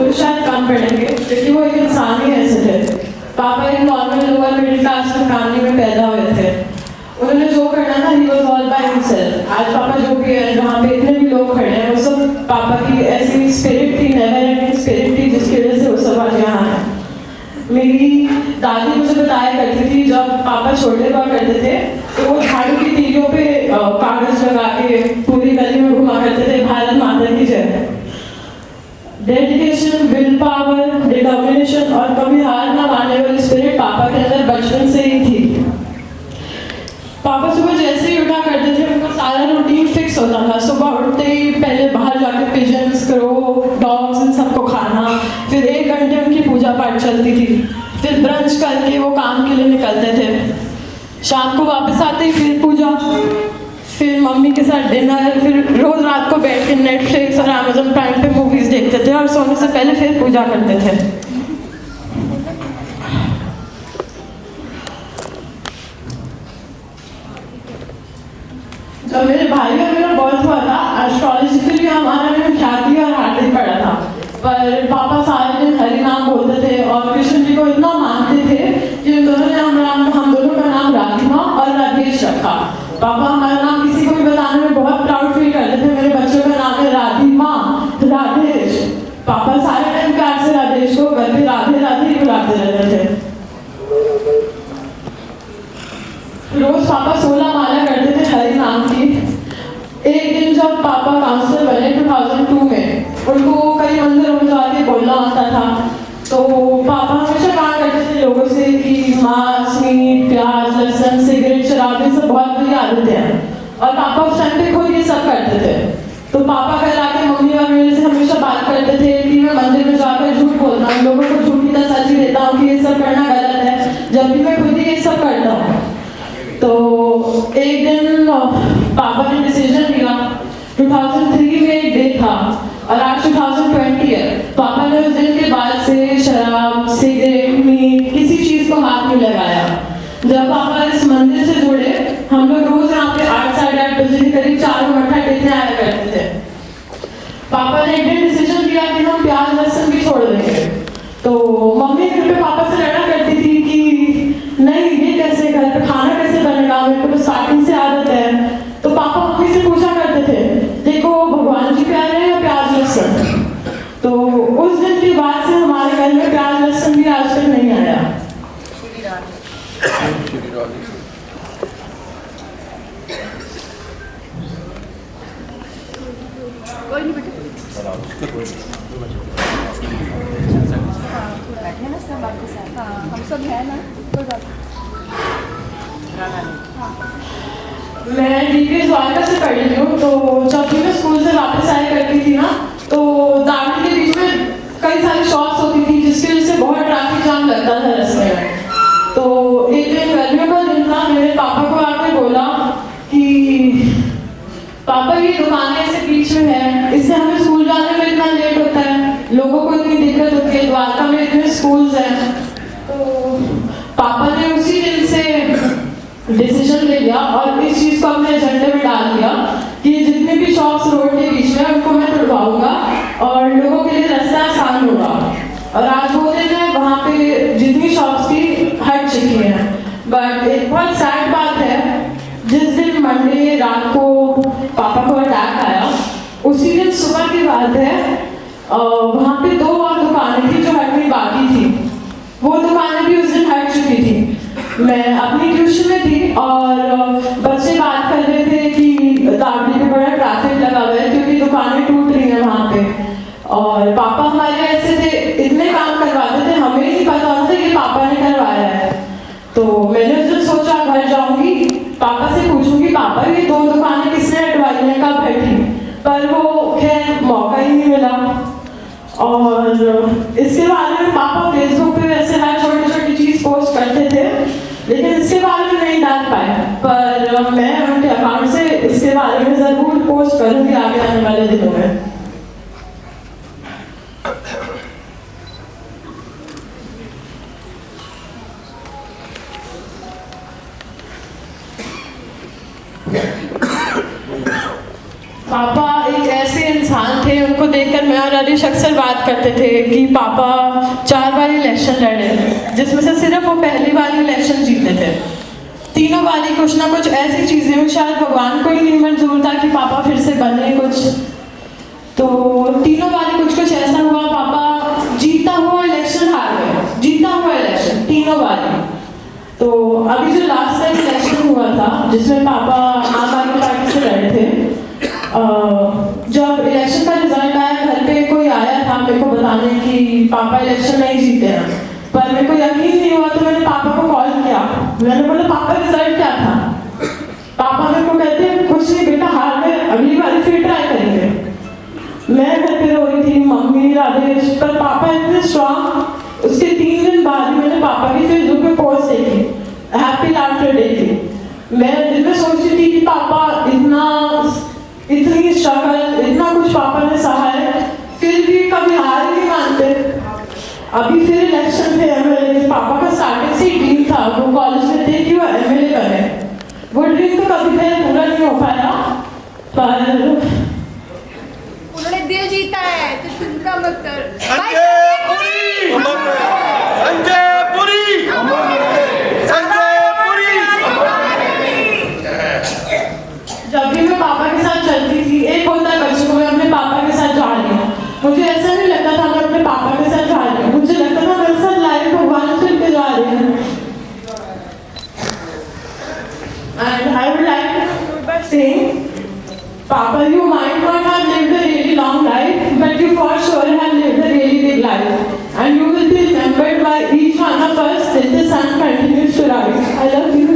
तो शायद कम पढ़ेंगे, क्योंकि वो एक इंसान ही ऐसे थे। पापा एक नॉर्मल लोअर मिडिल क्लास की फैमिली में पैदा हुए थे। उन्होंने जो करना था he was all by himself. आज पापा जो भी है, जहाँ पे इतने भी लोग खड़े हैं, वो सब पापा की ऐसी स्पिरिट थी, नेवर एंडिंग स्पिरिट थी, जिसकी वजह से वो सब आज यहाँ है। मेरी दादी मुझे बताया करती थी, जब पापा छोटे हुआ करते थे तो वो झाड़ू की तीलियों पे कागज लगा के पूरी गली में घुमा करते थे, भारत माता की जय। डेडिकेशन, विल पावर, डिटर्मिनेशन और कभी हार ना मानने वाली स्पिरिट पापा के अंदर बचपन से ही थी। पापा सुबह जैसे ही उठा करते थे, उनका सारा रूटीन फिक्स होता था। सुबह उठते ही पहले बाहर जाके पिजन्स, क्रो, डॉग्स इन सबको खाना, फिर 1 घंटे उनकी पूजा पाठ चलती थी, फिर ब्रंच करके वो काम के लिए निकलते थे। शाम को वापस आते ही फिर पूजा, फिर मम्मी के साथ डिनर, फिर रोज रात को बैठ के नेटफ्लिक्स और अमेजन प्राइम पे मूवीज देखते थे और सोने से पहले फिर पूजा करते थे। जब मेरे भाई और मेरा बर्थ हुआ था, एस्ट्रोलॉजिकली हमारा नाम ख्याति और हार्दिक पड़ा था, पर पापा सारे दिन हरि नाम बोलते थे और कृष्ण जी को इतना मानते थे कि उन दोनों ने हम दोनों का नाम राधिमा और राधेश रखा। पापा हमारा नाम किसी को भी बताने में बहुत प्राउड फील करते थे। मेरे बच्चों का नाम है राधिमा, राधेश। पापा सारे टाइम प्यार से राधेश को घर पे राधे राधे ही बुलाते रहते थे। रोज पापा 16 माला करते थे हरि नाम की। एक दिन जब पापा काउंसलर बने 2002 में, उनको कई मंदिरों में जाके बोलना होता था, तो पापा हमेशा कहा करते थे लोगों से कि मांस, मीट, प्याज, लहसुन, सिगरेट, शराब, ये सब बहुत बुरी आदतें हैं। और पापा उस टाइम पे खुद ये सब करते थे। तो पापा घर आके मम्मी और मेरे से हमेशा बात करते थे कि मैं मंदिर में जाकर झूठ बोलता हूँ, लोगों को झूठी तसल्ली देता हूँ कि ये सब करना गलत है, जबकि मैं खुद ही ये सब करता हूँ। तो एक दिन पापा ने डिसीजन लिया, 2003 में एक डे था और आज 2020 है। पापा ने उस दिन के बाद से शराब, सिगरेट, मीट, किसी चीज को हाथ नहीं लगाया। जब पापा इस मंदिर से जुड़े, हम लोग रोज यहाँ पे 8 साढ़े 8 बजे के करीब 4 मट्ठा टेकने आया करते थे। पापा ने एक दिन डिसीजन लिया कि हम प्याज लहसुन भी छोड़ देंगे। तो मम्मी घर पे पापा से लड़ा करती थी कि नहीं, ये कैसे, घर पे खाना कैसे बनेगा, मेरे को तो स्टार्टिंग से आदत है। तो पापा मम्मी से पूछा करते थे, देखो भगवान जी प्यारे हैं या प्याज लहसुन। तो उस दिन के बाद से हमारे घर में प्याज लहसुन भी आज तक नहीं आया। बैठे ना सब आपके साथ। हाँ, हम सब है ना, कोई बात नहीं। मैं डीपीएस द्वारका से पढ़ी हूँ। तो जब भी मैं स्कूल से वापस आया करती थी ना, तो दावड़ी के बीच में कई सारी शॉप्स होती थी, जिसकी वजह से बहुत ट्रैफिक जाम लगता था रास्ते में। तो एक दिन गर्मियों का दिन था, मेरे पापा को आके बोला कि पापा ये दुकान ऐसे बीच में है, इससे हमें स्कूल जाने में इतना लेट होता है, लोगों को इतनी दिक्कत होती है, द्वारका में इतने स्कूल्स हैं। तो पापा ने उसी दिन से डिसीजन ले लिया और इस चीज को अपने एजेंडे में डाल दिया कि जितने भी शॉप्स रोड के बीच में उनको मैं तुड़वाऊंगा और लोगों के लिए रास्ता आसान होगा। और आज वो दिन है, वहाँ पे जितनी शॉप्स थी हट चुकी हैं। बट एक बहुत सैड बात है, जिस दिन मंडे रात को पापा को अटैक आया, उसी दिन सुबह की बात है, वहाँ पे 2 और दुकानें थी जो हटनी बाकी थी। वो दुकानें भी उस दिन हट चुकी थी। मैं अपनी ट्यूशन में थी और बच्चे बात कर रहे थे कि दावड़ी में बड़ा ट्रैफिक लगा हुआ है क्योंकि दुकानें टूट रही हैं वहाँ पे। और पापा हमारे ऐसे थे, इतने काम करवाते थे, हमें नहीं पता होता कि पापा ने करवाया है। तो मैंने उस दिन सोचा घर जाऊंगी, पापा से पूछूंगी, पापा ये 2 दुकानें किसने हटवाई हैं, कब हटी। पर वो खैर मौका ही नहीं मिला। और इसके बारे में पापा फेसबुक पे वैसे हर छोटी छोटी चीज पोस्ट करते थे, लेकिन इसके बारे में नहीं डाल पाए। पर मैं उनके अकाउंट से इसके बारे में जरूर पोस्ट करूंगी आगे आने वाले दिनों में। पापा एक ऐसे इंसान इंसान थे, उनको देखकर मैं और अरिश अक्सर बात करते थे कि पापा 4 बार इलेक्शन लड़े, जिसमें से सिर्फ वो पहली बार इलेक्शन जीते थे। तीनों बारी कुछ ना कुछ ऐसी चीज़ें हुई, शायद भगवान को ही नहीं मंजूर था कि पापा फिर से बने कुछ, तो तीनों बारी कुछ कुछ ऐसा हुआ, पापा जीता हुआ इलेक्शन हार गए, जीता हुआ इलेक्शन तीनों बारी। तो अभी जो लास्ट टाइम इलेक्शन हुआ था जिसमें पापा आम आदमी पार्टी से लड़े थे, जब इलेक्शन का रिजल्ट आया घर पे कोई आया था मेरे को बताने कि पापा इलेक्शन नहीं जीते हैं, पर मेरे को यकीन नहीं हुआ तो मैंने पापा को कॉल किया। मैंने बोला पापा रिजल्ट क्या था? पापा मेरे को कहते हैं कुछ नहीं बेटा, हार गए, अगली बार फिर ट्राई करेंगे। मैं घर पे रो रही थी, मम्मी राधेश, पर पापा इतने स्ट्रॉन्ग। उसके 3 दिन बाद ही मैंने पापा की फेसबुक पे पोस्ट देखी, हैप्पी लाफ्टर डे की। मैं दिल में सोच रही थी कि पापा इतनी स्ट्रगल, इतना कुछ पापा ने सहा है, फिर भी कभी हार ही नहीं मानते। अभी फिर इलेक्शन थे एमएलए के, पापा का स्टार्टिंग से ही ड्रीम था, वो कॉलेज में थे कि वो एमएलए बने। वो ड्रीम तो कभी फिर पूरा नहीं हो पाया, पर उन्होंने दिल जीता है तो चिंता मत कर। संजय पुरी, संजय पुरी, संजय पुरी। जब भी मैं पापा के साथ चलती थी, एक होता है बच्चों को मैं अपने पापा के साथ जा रही हूँ, मुझे ऐसा नहीं लगता था मैं अपने पापा के साथ जा रही हूँ, मुझे लगता था मेरे साथ लाइफ भगवान चल के जा रहे हैं। And I would like to conclude by saying, Papa, you might not have lived a really long life, but you for sure have lived a really big life. And you will be remembered by each one of us till the sun continues to rise. I love you.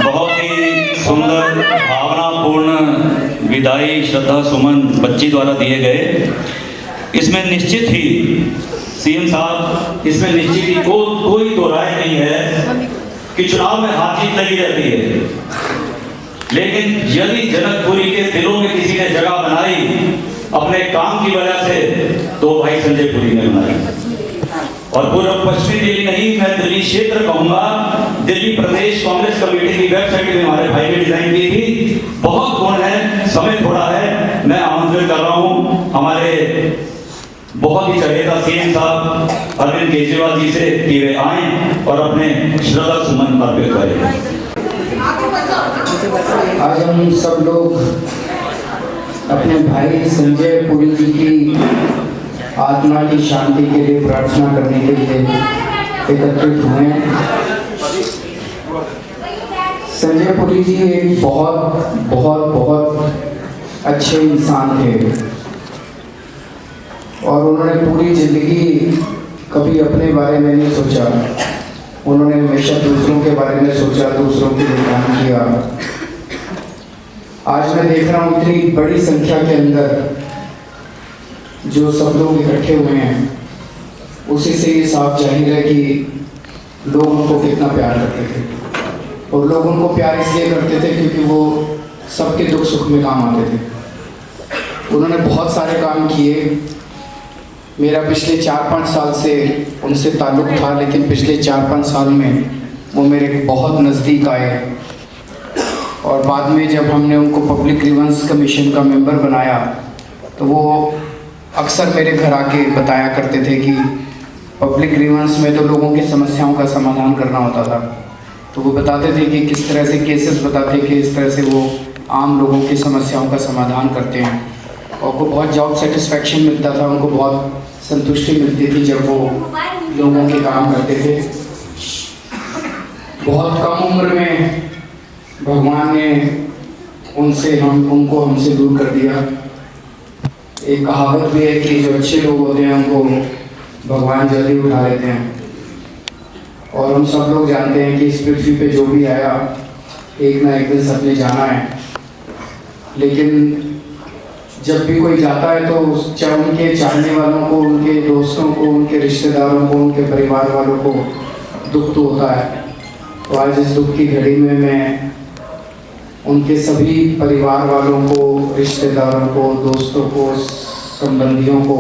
बहुत ही सुंदर भावनापूर्ण विदाई श्रद्धा सुमन बच्ची द्वारा दिए गए। इसमें निश्चित ही CM साहब, इसमें निश्चित ही कोई दो राय नहीं है कि चुनाव में हार जीत लगी रहती है, लेकिन यदि जनकपुरी के दिलों में किसी ने जगह बनाई अपने काम की वजह से, तो भाई संजय पुरी ने बनाई। और पूर्व पश्चिमी दिल्ली नहीं, मैं दिल्ली क्षेत्र कहूंगा। दिल्ली प्रदेश कांग्रेस कमेटी की वेबसाइट में हमारे भाई ने डिजाइन की थी। बहुत गुण है, समय थोड़ा है, मैं आमंत्रित कर रहा हूं हमारे बहुत ही चहेता सीएम साहब अरविंद केजरीवाल जी से कि वे आए और अपने श्रद्धा सुमन अर्पित करें। आज हम सब लोग अपने भाई संजय पुरी जी की आत्मा की शांति के लिए प्रार्थना करने के लिए एकत्रित हुए हैं। संजय पुरी जी एक बहुत बहुत बहुत अच्छे इंसान थे और उन्होंने पूरी जिंदगी कभी अपने बारे में नहीं सोचा। उन्होंने हमेशा दूसरों के बारे में सोचा, दूसरों के लिए काम किया। आज मैं देख रहा हूँ इतनी बड़ी संख्या के अंदर जो सब लोग इकट्ठे हुए हैं, उसी से ये साफ जाहिर है कि लोग उनको कितना प्यार करते थे। और लोग उनको प्यार इसलिए करते थे क्योंकि वो सबके दुख सुख में काम आते थे। उन्होंने बहुत सारे काम किए। मेरा पिछले 4-5 साल से उनसे ताल्लुक़ था, लेकिन पिछले 4-5 साल में वो मेरे बहुत नज़दीक आए। और बाद में जब हमने उनको पब्लिक ग्रीवेंस कमीशन का मेंबर बनाया, तो वो अक्सर मेरे घर आके बताया करते थे कि पब्लिक ग्रीवेंस में तो लोगों की समस्याओं का समाधान करना होता था। तो वो बताते थे कि किस तरह से केसेस बताते कि इस तरह से वो आम लोगों की समस्याओं का समाधान करते हैं। और उनको बहुत जॉब सेटिस्फेक्शन मिलता था, उनको बहुत संतुष्टि मिलती थी जब वो लोगों के काम करते थे। बहुत कम उम्र में भगवान ने उनको हमसे दूर कर दिया। एक कहावत भी है कि जो अच्छे लोग होते हैं उनको भगवान जल्दी उठा लेते हैं। और हम सब लोग जानते हैं कि इस पृथ्वी पे जो भी आया एक ना एक दिन सबने जाना है। लेकिन जब भी कोई जाता है तो चाहे उनके चाहने वालों को, उनके दोस्तों को, उनके रिश्तेदारों को, उनके परिवार वालों को दुख तो होता है। तो आज इस दुख की घड़ी में मैं उनके सभी परिवार वालों को, रिश्तेदारों को, दोस्तों को, संबंधियों को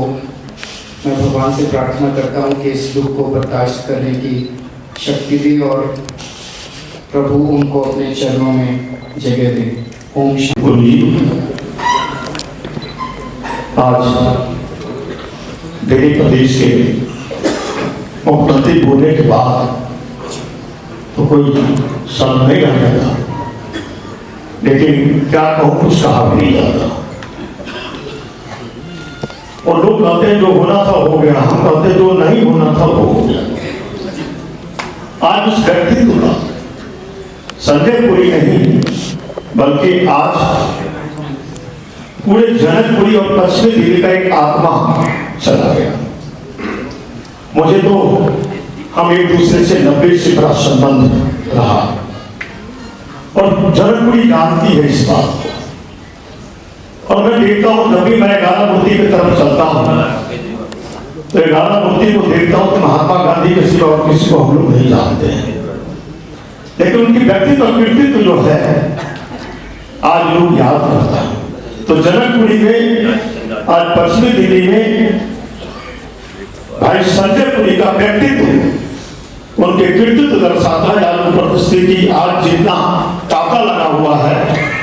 मैं भगवान से प्रार्थना करता हूँ कि इस दुख को बर्दाश्त करने की शक्ति दी और प्रभु उनको अपने चरणों में जगह दे। ओम शांति। गुरु जी, आज दिल्ली प्रदेश के मुख्यमंत्री बोलने के बाद तो कोई शब्द नहीं रह जाता, लेकिन क्या कहूँ, कुछ कहा भी नहीं जाता। और लोग कहते हैं जो होना था हो गया, हम कहते हैं जो नहीं होना था वो हो गया। आज उस व्यक्तित्व का संजय पुरी नहीं बल्कि आज पूरे जनकपुरी और पश्चिमी दिल्ली का एक आत्मा चला गया। मुझे तो हम एक दूसरे से 90 से बड़ा संबंध रहा और जनकपुरी जानती है इस बात को। और मैं देखता हूं, जब भी मैं 11 मूर्ति की तरफ चलता हूं तो 11 मूर्ति को देखता हूं तो महात्मा गांधी के सिवा और किसी को हम लोग नहीं जानते हैं, लेकिन उनकी व्यक्तित्व कृतित्व जो है आज लोग याद करता है। तो जनकपुरी में आज पश्चिमी दिल्ली में भाई संजय पुरी का व्यक्तित्व, उनके कृतित्व दर्शाता है। आज उपस्थिति आज जितना ताका लगा हुआ है,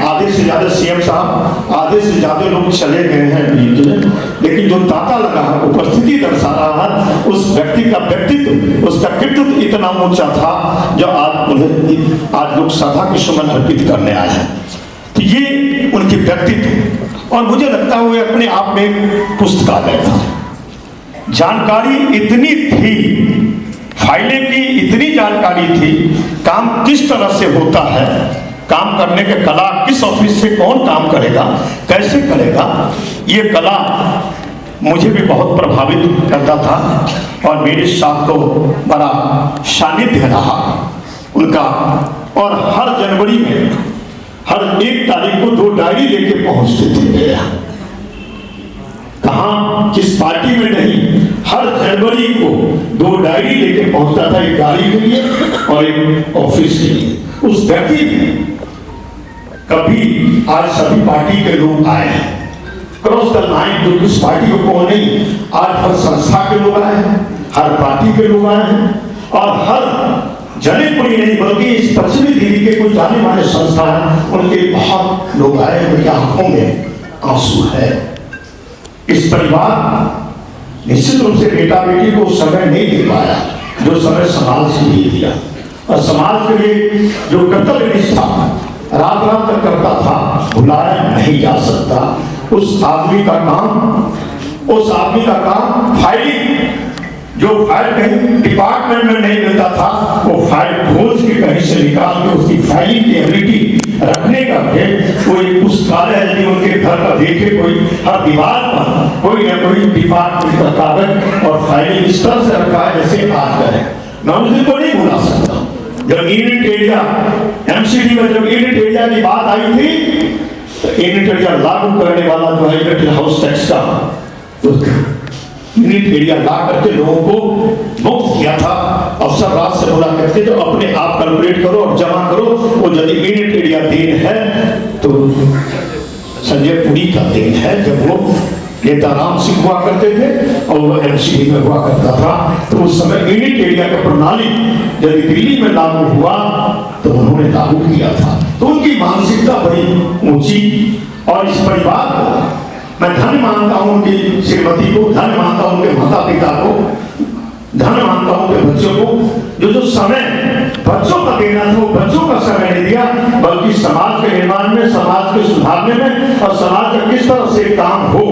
आधे से ज्यादा सीएम साहब, आधे से ज्यादा लोग चले गए हैं बीच में, लेकिन जो ताका लगा है उपस्थिति दर्शा रहा है उस व्यक्ति का व्यक्तित्व, उसका कृतित्व इतना ऊंचा था जो आज उन्हें आज लोग श्रद्धा के सुमन अर्पित करने आए हैं। तो ये उनके व्यक्तित्व, और मुझे लगता है वो अपने आप में एक पुस्तकालय था। जानकारी इतनी थी, फाइलें की इतनी जानकारी थी, काम किस तरह से होता है, काम करने के कला, किस ऑफिस से कौन काम करेगा, कैसे करेगा, ये कला मुझे भी बहुत प्रभावित करता था और मेरे साथ तो बड़ा सानिध्य रहा उनका। और हर जनवरी में हर 1 तारीख को 2 डायरी लेके पहुंचते थे मेरे यहाँ। कहाँ किस पार्टी में नहीं, हर जनवरी को 2 डायरी लेके पहुंचता था, एक गाड़ी के लिए और एक ऑफिस के लिए। उस व्यक्ति ने कभी, आज सभी पार्टी के लोग आए हैं, क्रॉस द लाइन, जो किस पार्टी को कौन नहीं, आज हर संस्था के लोग आए हैं, हर पार्टी के लोग आए हैं और हर जनकपुरी नहीं बल्कि इस पश्चिमी दिल्ली के कुछ जाने माने संस्थान, उनके बहुत लोग आए, उनकी आंखों में आंसू है। इस परिवार निश्चित रूप से बेटा बेटी को समय नहीं दे पाया जो समय समाज के लिए दिया, और समाज के लिए जो कर्तव्य निष्ठा रात रात तक करता था भुलाया नहीं जा सकता। उस आदमी का काम फाइलिंग, जो फाइल कहीं डिपार्टमेंट में नहीं मिलता था वो फाइल खोज के कहीं से निकाल के उसकी फाइलिंग की एबिलिटी रखने का है। कोई पुस्तकालय यदि उनके घर का देखे, कोई हर दीवार पर कोई ना कोई डिपार्टमेंट का कागज और फाइलिंग इस तरह से रखा है जैसे आज का है। मैं उस दिन को नहीं भुला सकता जब यूनिट एरिया एमसीडी में जब यूनिट एरिया की बात आई थी, तो यूनिट एरिया लागू करने वाला जो है यूनिट हाउस टैक्स का, तो यूनिट एरिया ला करके लोगों को मुक्त किया था। अफसर रात से बोला करते जो अपने आप कैलकुलेट करो और जमा करो, वो यदि यूनिट एरिया दिन है तो संजय पुरी का दिन है, जब वो नेता राम सिंह हुआ करते थे और वो एमसीडी में हुआ करता था। तो उस समय यूनिट एरिया का प्रणाली यदि दिल्ली में लागू हुआ तो उन्होंने लागू किया था। तो उनकी मानसिकता बड़ी ऊंची, और इस परिवार को मैं धन्य मानता हूं, उनकी श्रीमती को धन्य मानता हूं, उनके माता पिता को धन्य मानता हूं, उनके बच्चों को जो समय बच्चों का देना था वो बच्चों का समय नहीं दिया, बल्कि समाज के निर्माण में, समाज के सुधारने में और समाज का किस तरह से काम हो।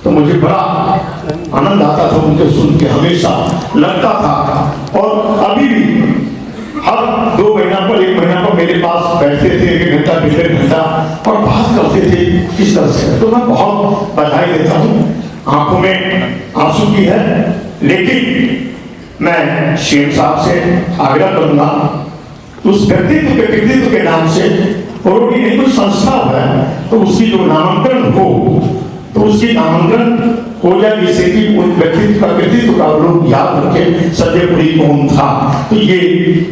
तो मुझे बड़ा आनंद आता था उनके सुन के, हमेशा लगता था। और अभी भी हर 2 महीना पर 1 महीना पर मेरे पास बैठते थे, 1 घंटा 1.5 घंटा और बात करते थे किस तरह से। तो मैं बहुत बधाई देता हूँ, आंखों में आंसू की है, लेकिन मैं सीएम साहब से आग्रह करूंगा उस व्यक्तित्व के कृतित्व के नाम से, और भी नहीं कोई संस्था है तो उसकी जो नामांकन हो तो उसकी नामांकन हो जाए, जिससे कि उन व्यक्तित्व का कृतित्व का लोग याद रखे संजय पुरी कौन था। तो ये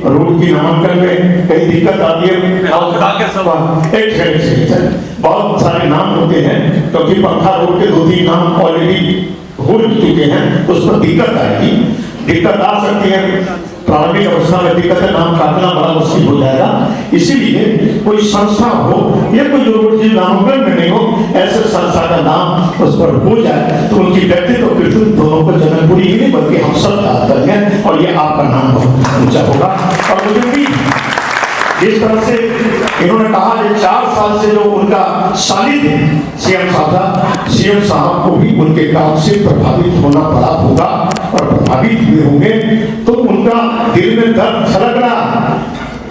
रोड की नामांकन में कई दिक्कत आती है, बहुत सारे नाम होते हैं क्योंकि पंखा रोड के 2-3 नाम ऑलरेडी हो चुके हैं, उस पर दिक्कत आएगी, दिक्कत आ सकती है। प्रारंभिक अवस्था में दिक्कत है, नाम काटना बड़ा मुश्किल हो जाएगा। इसीलिए कोई संस्था हो या कोई यूनिवर्सिटी नामांकन में नहीं हो, ऐसे संस्था का नाम उस पर हो जाए तो उनकी व्यक्तित्व कृतित्व दोनों को जनकपुरी ही नहीं बल्कि हम सब याद करेंगे और ये आपका नाम बहुत ऊंचा होगा। और मुझे भी जिस तरह से इन्होंने कहा कि 4 साल से जो उनका सानिध्य सीएम साहब को भी उनके काम से प्रभावित होना पड़ा होगा और प्रभावित हुए होंगे, तो उनका दिल में दर्द छलक रहा,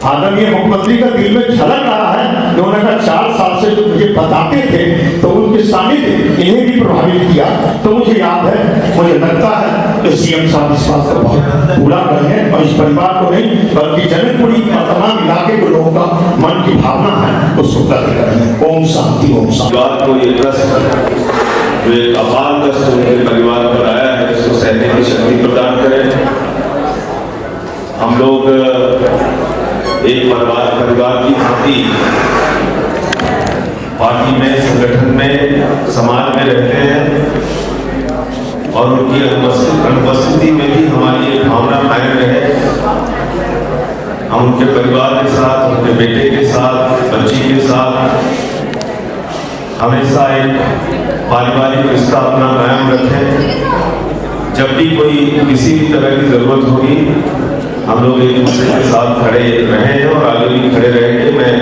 आदरणीय मुख्यमंत्री का दिल में छलक रहा है। उन्होंने कहा 4 साल से जो मुझे बताते थे तो उनके सानिध्य इन्हें भी प्रभावित किया। तो मुझे याद है, मुझे लगता है कि सीएम साहब इस बात को बहुत पूरा कर रहे हैं और इस परिवार को नहीं बल्कि जनकपुरी का तमाम इलाके के लोगों का मन की भावना है उसको पूरा कर रहे हैं। ओम शांति ओम शांति। बात को ये प्रश्न जो एक अपार कष्ट उनके परिवार पर आया है उसको सहने की शक्ति प्रदान करें। हम लोग एक परिवार की भांति पार्टी में, संगठन में, समाज में रहते हैं और उनकी अनुपस्थिति में भी हमारी एक भावना कायम रहे। हम उनके परिवार के साथ, उनके बेटे के साथ, बच्ची के साथ हमेशा एक पारिवारिक रिश्ता अपना कायम रखें। जब भी कोई किसी भी तरह की जरूरत होगी हम लोग एक दूसरे के साथ खड़े रहे हैं और आगे भी खड़े रहेंगे। मैं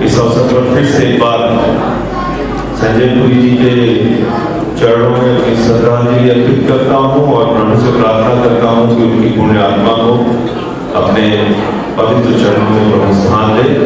इस अवसर पर फिर से एक बार संजय पुरी जी के चरणों में अपनी श्रद्धांजलि अर्पित करता हूँ और प्रभु से प्रार्थना करता हूँ कि उनकी पुण्य आत्मा को अपने पवित्र चरणों में